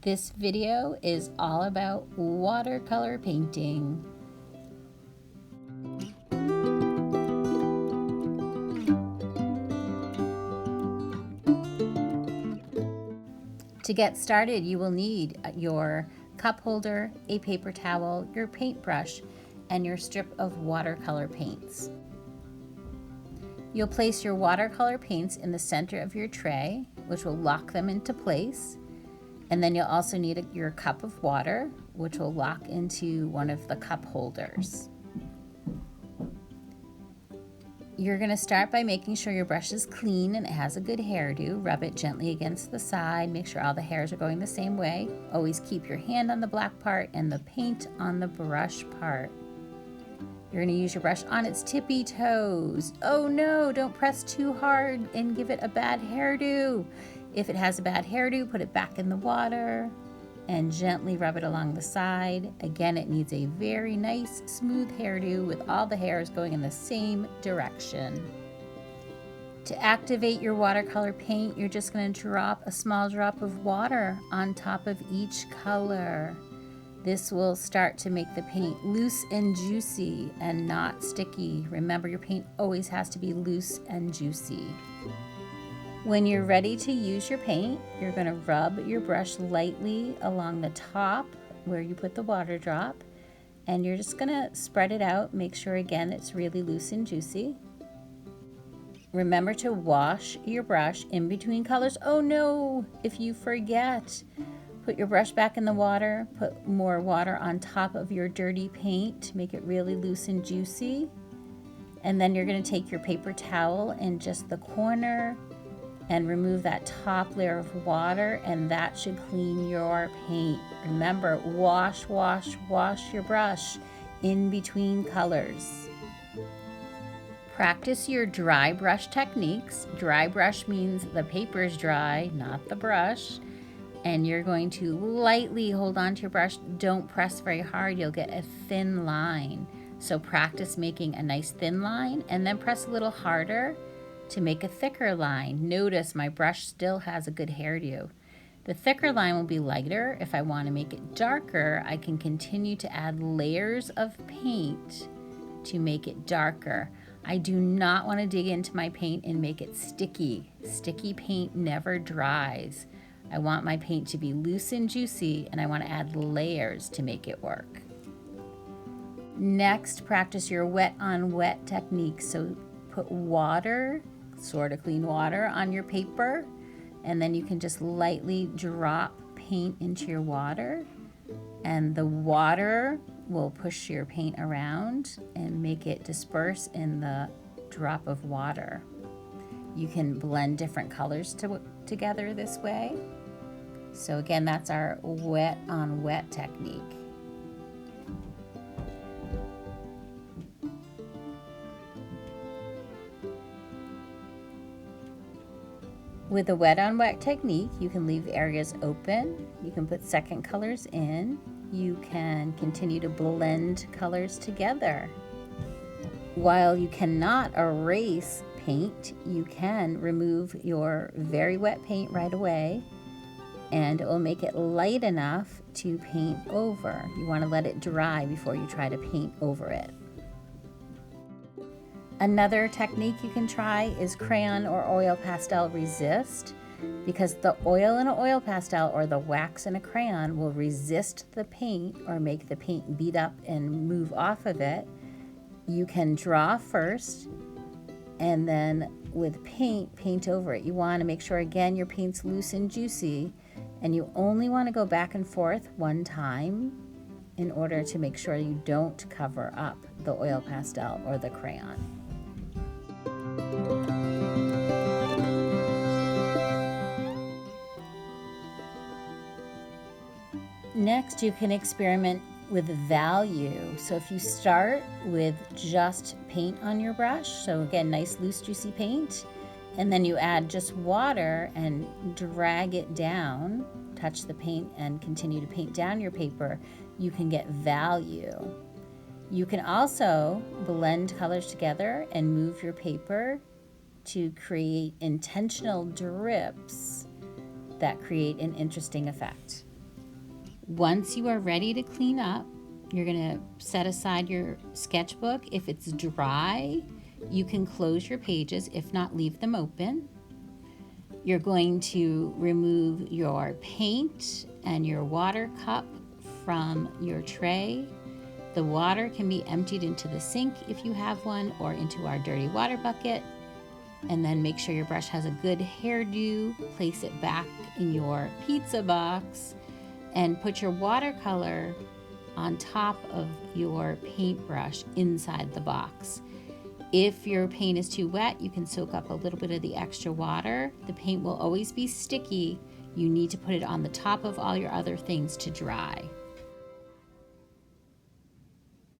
This video is all about watercolor painting. To get started, you will need your cup holder, a paper towel, your paintbrush, and your strip of watercolor paints. You'll place your watercolor paints in the center of your tray, which will lock them into place. And then you'll also need your cup of water, which will lock into one of the cup holders. You're going to start by making sure your brush is clean and it has a good hairdo. Rub it gently against the side. Make sure all the hairs are going the same way. Always keep your hand on the black part and the paint on the brush part. You're going to use your brush on its tippy toes. Oh no, don't press too hard and give it a bad hairdo. If it has a bad hairdo, put it back in the water and gently rub it along the side. Again, it needs a very nice, smooth hairdo with all the hairs going in the same direction. To activate your watercolor paint, you're just going to drop a small drop of water on top of each color. This will start to make the paint loose and juicy and not sticky. Remember, your paint always has to be loose and juicy. When you're ready to use your paint, you're going to rub your brush lightly along the top where you put the water drop, and you're just going to spread it out. Make sure again it's really loose and juicy. Remember to wash your brush in between colors. Oh no, if you forget, put your brush back in the water, put more water on top of your dirty paint, make it really loose and juicy. And then you're going to take your paper towel and just the corner and remove that top layer of water, and that should clean your paint. Remember, wash your brush in between colors. Practice your dry brush techniques. Dry brush means the paper is dry, not the brush. And you're going to lightly hold on to your brush. Don't press very hard, you'll get a thin line. So practice making a nice thin line and then press a little harder to make a thicker line. Notice my brush still has a good hairdo. The thicker line will be lighter. If I want to make it darker, I can continue to add layers of paint to make it darker. I do not want to dig into my paint and make it sticky. Sticky paint never dries. I want my paint to be loose and juicy, and I want to add layers to make it work. Next, practice your wet on wet technique. So put water, sort of clean water, on your paper, and then you can just lightly drop paint into your water, and the water will push your paint around and make it disperse in the drop of water. You can blend different colors together this way. So again, that's our wet on wet technique. With the wet on wet technique, you can leave areas open, you can put second colors in, you can continue to blend colors together. While you cannot erase paint, you can remove your very wet paint right away, and it will make it light enough to paint over. You want to let it dry before you try to paint over it. Another technique you can try is crayon or oil pastel resist, because the oil in an oil pastel or the wax in a crayon will resist the paint or make the paint beat up and move off of it. You can draw first and then with paint over it. You want to make sure again your paint's loose and juicy, and you only want to go back and forth one time in order to make sure you don't cover up the oil pastel or the crayon. Next, you can experiment with value. So if you start with just paint on your brush, so again, nice loose juicy paint, and then you add just water and drag it down, touch the paint and continue to paint down your paper, you can get value. You can also blend colors together and move your paper to create intentional drips that create an interesting effect. Once you are ready to clean up, you're going to set aside your sketchbook. If it's dry, you can close your pages. If not, leave them open. You're going to remove your paint and your water cup from your tray. The water can be emptied into the sink if you have one, or into our dirty water bucket. And then make sure your brush has a good hairdo. Place it back in your pizza box and put your watercolor on top of your paintbrush inside the box. If your paint is too wet, you can soak up a little bit of the extra water. The paint will always be sticky. You need to put it on the top of all your other things to dry.